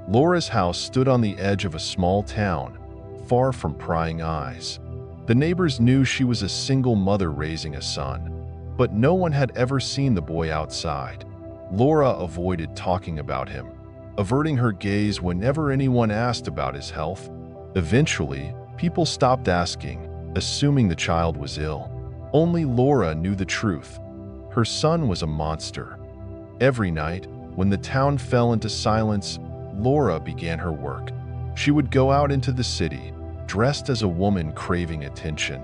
Laura's house stood on the edge of a small town, far from prying eyes. The neighbors knew she was a single mother raising a son, but no one had ever seen the boy outside. Laura avoided talking about him, averting her gaze whenever anyone asked about his health. Eventually, people stopped asking, assuming the child was ill. Only Laura knew the truth. Her son was a monster. Every night, when the town fell into silence, Laura began her work. She would go out into the city, dressed as a woman craving attention,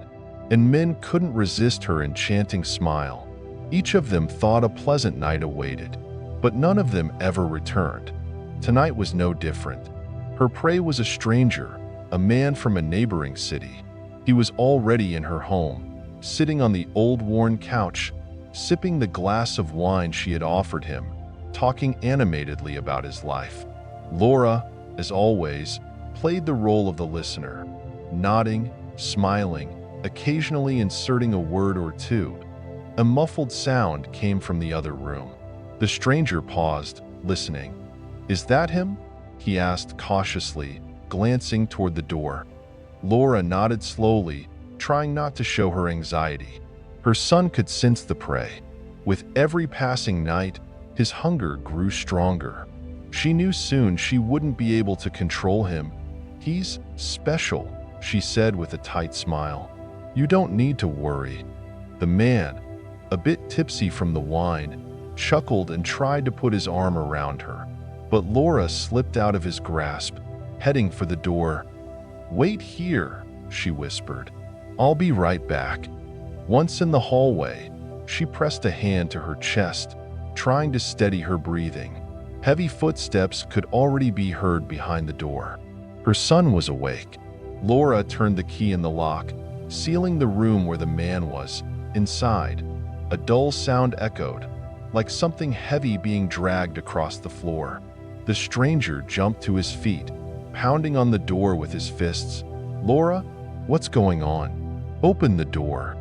and men couldn't resist her enchanting smile. Each of them thought a pleasant night awaited, but none of them ever returned. Tonight was no different. Her prey was a stranger, a man from a neighboring city. He was already in her home, sitting on the old worn couch, sipping the glass of wine she had offered him, talking animatedly about his life. Laura, as always, played the role of the listener, nodding, smiling, occasionally inserting a word or two. A muffled sound came from the other room. The stranger paused, listening. "Is that him?" he asked cautiously, glancing toward the door. Laura nodded slowly, trying not to show her anxiety. Her son could sense the prey. With every passing night, his hunger grew stronger. She knew soon she wouldn't be able to control him. "He's special," she said with a tight smile. "You don't need to worry." The man, a bit tipsy from the wine, chuckled and tried to put his arm around her. But Laura slipped out of his grasp, heading for the door. "Wait here," she whispered. "I'll be right back." Once in the hallway, she pressed a hand to her chest, trying to steady her breathing. Heavy footsteps could already be heard behind the door. Her son was awake. Laura turned the key in the lock, sealing the room where the man was. Inside, a dull sound echoed, like something heavy being dragged across the floor. The stranger jumped to his feet, pounding on the door with his fists. "Laura, what's going on? Open the door."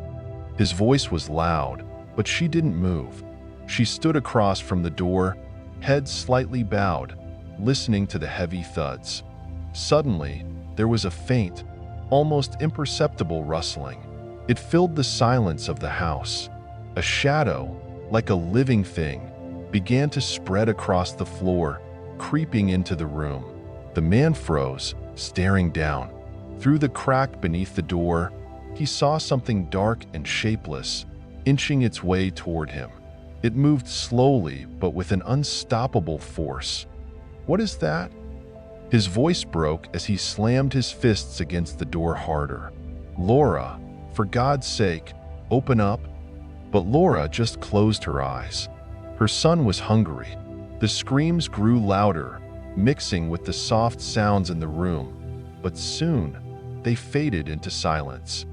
His voice was loud, but she didn't move. She stood across from the door, head slightly bowed, listening to the heavy thuds. Suddenly, there was a faint, almost imperceptible rustling. It filled the silence of the house. A shadow, like a living thing, began to spread across the floor, creeping into the room. The man froze, staring down. Through the crack beneath the door, he saw something dark and shapeless, inching its way toward him. It moved slowly, but with an unstoppable force. "What is that?" His voice broke as he slammed his fists against the door harder. "Laura, for God's sake, open up." But Laura just closed her eyes. Her son was hungry. The screams grew louder, mixing with the soft sounds in the room, but soon they faded into silence.